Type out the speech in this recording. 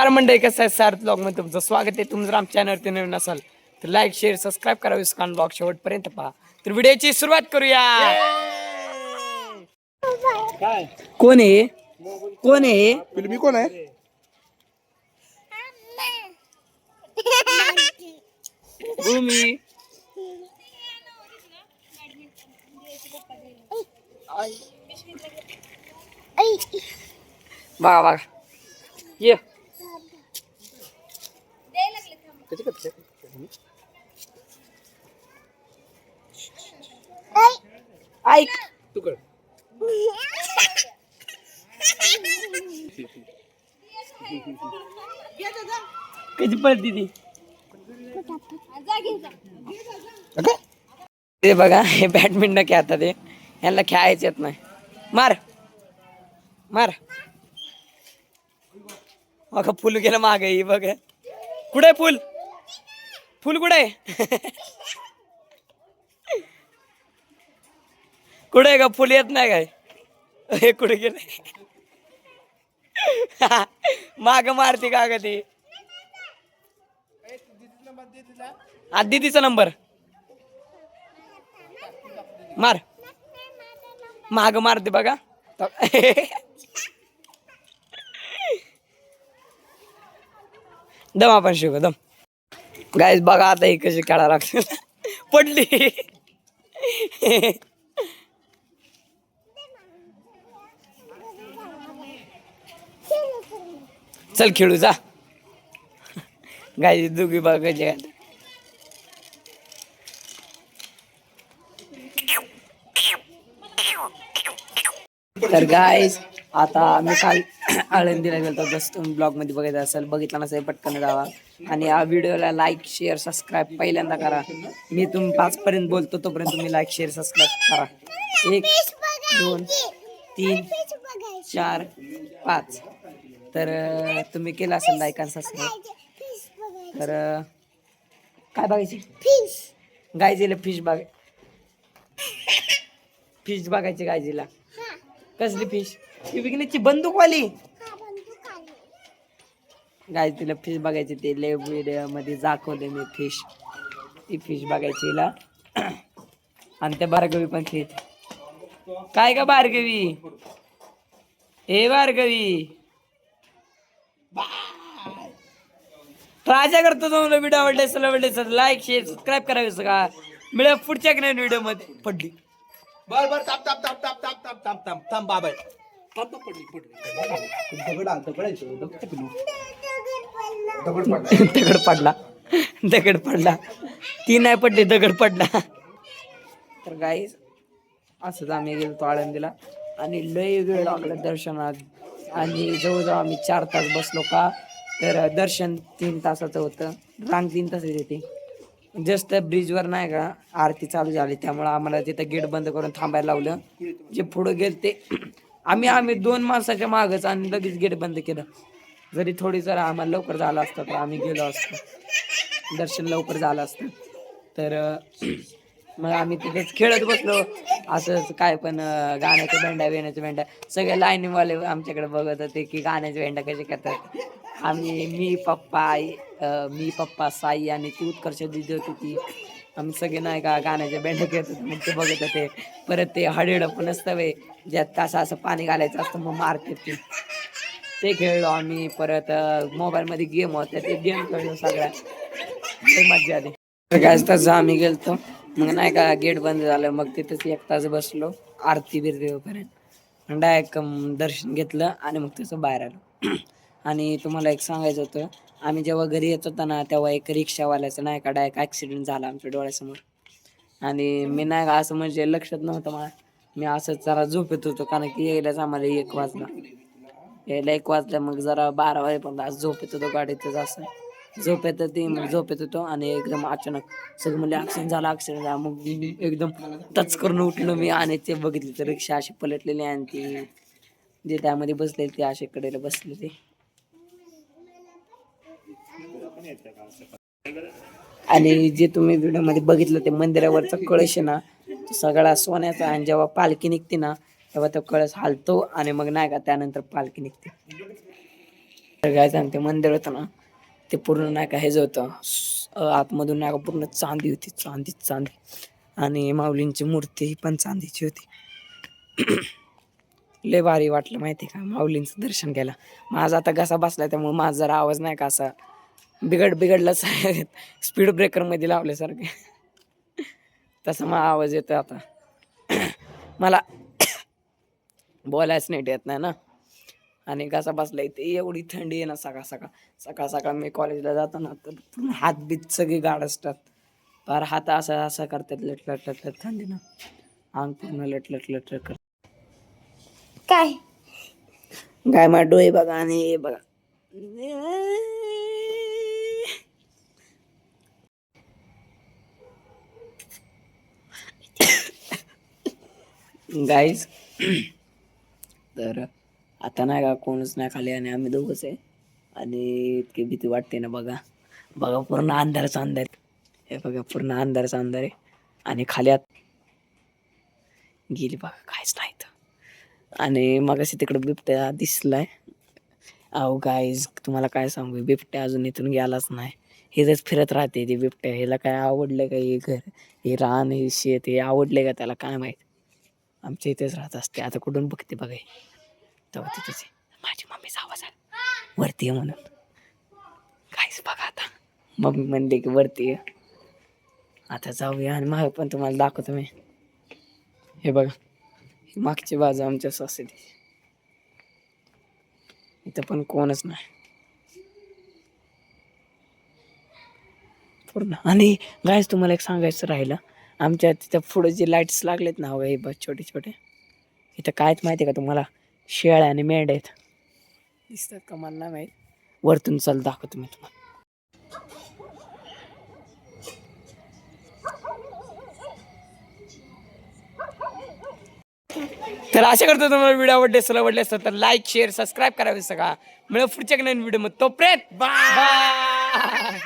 मंडळी, कसं आहे सार्थ ब्लॉग मध्ये तुमचं स्वागत आहे. तुम्ही जर आमच्या चॅनलवरती नवीन असाल तर लाईक शेअर सबस्क्राईब करा. विस्कान ब्लॉग शेवटपर्यंत पहा. तर व्हिडिओची सुरुवात करूया. काय कोण आहे? कोण आहे? फिल्मी कोण आहे? भूमी. बघा बघा ये. ऐक तू कर. कधी पडती ती ते बघा. हे बॅडमिंटन खेळतात ते. ह्यांना खेळायचं येत नाही. मार मार. बघा फुल गेलं मागे. ही बघ कुठे फुल. फुल कुठे कुठे का फुल येत नाही काय? हे कुठे गेले? माग मारते का ग ती? दीदीचा नंबर मार. माग मारते बघा. दम आपण शिकू दम. गाईज बघा आता ही कशी खेळा लागते. पडली. चल खेळू जा. गाईज दुगी बघायचे. तर गाईज आता मी काल आळंदीला गेलो. जस्ट तुम्ही ब्लॉग मध्ये बघायचं असेल, बघितला नसेल पटकन जावा आणि या व्हिडिओला लाईक शेअर सबस्क्राईब पहिल्यांदा करा. मी तुम्ही 5 पर्यंत बोलतो तोपर्यंत तुम्ही लाईक शेअर सबस्क्राईब करा. 1 2 3 4 5. तर तुम्ही केलं असेल लाईक आणि सबस्क्राईब. तर काय बघायची? गायजीला फिश बघाय. फिश बघायची गायजीला. कसली फिश? ती विकण्याची बंदूकवाली. गाय तिला फिश बघायची. ते ले व्हिडिओ मध्ये दाखवले मी फिश. ती फिश बघायची हिला. आणि त्या भार्गवी पण फिश. काय का भार्गवी? हे भार्गवी राजा करतो. तुम्हाला व्हिडिओ आवडले असेल लाईक शेअर सबस्क्राईब करायचं का? मिळेल पुढच्या व्हिडिओ मध्ये. पडली. बर बर. ताप ताप ताप ताप ताप ताप ताप ताप थांब बाबा. ताप ताप पडली पडली. दगड पडला. दगड पडला. ती नाही पडली, दगड पडला. तर गाईज असंच आम्ही गेलो आळंदीला आणि लय वेळ लागला दर्शनात. आणि जवळजवळ आम्ही 4 तास बसलो. का तर दर्शन 3 तासाचं होतं. रांग 3 तासाची होती. जस्ट ब्रिजवर नाही का आरती चालू झाली, त्यामुळे आम्हाला तिथं गेट बंद करून थांबायला लावलं. जे पुढे गेले ते आम्ही 2 माणसाच्या मागच आणि लगेच गेट बंद केलं. जरी थोडी जर आम्हाला लवकर झालं असतं तर आम्ही गेलो असतो. दर्शन लवकर झालं असतं. तर मग आम्ही तिथेच खेळत बसलो. असंच काय पण गाण्याच्या भेंड्या सगळे लाईनीवाले आमच्याकडे बघत होते की गाण्याच्या भेंड्या कसे करतात. आम्ही मी पप्पा साई आणि ती उत्कर्ष दिदी होती ती. आम्ही सगळे नाही का गाण्याच्या भेंड्या खेळत होतो. मग ते बघत होते. परत ते हडेड पण असतं वे ज्यात असं पाणी घालायचं असतं मग मारते ते खेळलो आम्ही. परत मोबाईलमध्ये गेम होत्या ते गेम खेळलो. सगळ्या मजा आली. काय तसं आम्ही गेलतो. मग नाही का गेट बंद झालं. मग तिथंच 1 तास बसलो आरती बिरती होईपर्यंत. डायरेक्ट दर्शन घेतलं आणि मग तसं बाहेर आलो. आणि तुम्हाला एक सांगायचं होतं, आम्ही जेव्हा घरी येत होतो ना तेव्हा एक रिक्षावाल्याचं नाही का डायरेक्ट ॲक्सिडेंट झाला आमच्या डोळ्यासमोर. आणि मी नाही का असं म्हणजे लक्षात नव्हतं मला. मी असंच जरा झोपेत होतो कारण की यायलाच आम्हाला 1 वाजला. यायला 1 वाजला. मग जरा 12 वाजेपर्यंत असं झोपेत होतो गाडीतच. असं झोपेत होतो आणि एकदम अचानक सगळं म्हणजे ॲक्सिडेंट झाला. मग एकदम टच करून उठलो मी आणि ते बघितलं तर रिक्षा अशी पलटलेली आणि ती जे त्यामध्ये बसलेली ते असे कडेला बसलेले. आणि जे तुम्ही व्हिडिओ मध्ये बघितलं ते मंदिरावरचा कळश आहे ना तो सगळा सोन्याचा. आणि जेव्हा पालखी निघते ना तेव्हा तो कळश हालतो आणि मग नाही का त्यानंतर पालखी निघते. तर काय सांगते मंदिर होतं ना ते पूर्ण नाही का हेच होतं आतमधून नाही का पूर्ण चांदी होती, चांदी. आणि माऊलींची मूर्ती ही पण चांदीची होती. लय भारी वाटलं माहिती का माऊलींचं दर्शन घ्यायला. माझा आता घसा बसलाय त्यामुळे माझा जरा आवाज नाही का असा बिघडलाच आहे. स्पीड ब्रेकर मध्ये लावल्यासारखे तसा मग आवाज येतो आता. मला बोलायच नाही येत नाही ना. आणि घसा बसला इथे एवढी थंडी आहे ना सकाळ मी कॉलेजला जातो ना तर पूर्ण हात बीत सगळी गाड असतात. फार हात असा करतात लट थंडी ना अंग पूर्ण लट कर काय काय माझे डोळे बघा आणि हे बघा. गाईज तर आता नाही का कोणच नाही खाली आणि आम्ही दोघंच आहे आणि इतकी भीती वाटते ना बघा पूर्ण अंधारच अंधार. हे बघा पूर्ण अंधारच अंधार आहे आणि खाली आत गेली बघा काहीच नाही तर. आणि मगाशी तिकडे बिबट्या दिसलाय. अहो गाईज तुम्हाला काय सांगू बिबट्या अजून इथून गेलाच नाही. हेच फिरत राहते ते बिबट्या. ह्याला काय आवडलं का हे घर हे रान हे शेत हे आवडले का त्याला काय माहित. आमच्या इथेच राहत असते. आता कुठून बघते बघा तेव्हा तिथेच माझी मम्मीचा आवाज आहे वरती आहे म्हणून. काहीच बघा आता मम्मी म्हणते की वरती आहे. आता जाऊया आणि माग पण तुम्हाला दाखवतो मी. हे बघा ही मागची बाजू आमच्या सोसायटी. इथं पण कोणच नाही पूर्ण. आणि गायस तुम्हाला एक सांगायचं राहिलं आमच्या तिथं पुढे जे लाईट्स लागलेत ना हे बघ छोटे इथं कायच माहिती आहे का तुम्हाला शेळ्या आणि मेंढ्या आहेत दिसतात का मला नाही माहीत. वरतून चल दाखवतो मी तुम्हाला. तर अशा करतो तुम्हाला व्हिडिओ आवडले असतात तर लाईक शेअर सबस्क्राईब करावे सगळा मिळव पुढच्या नवीन व्हिडिओ मध्ये. तोपर्यंत बाय.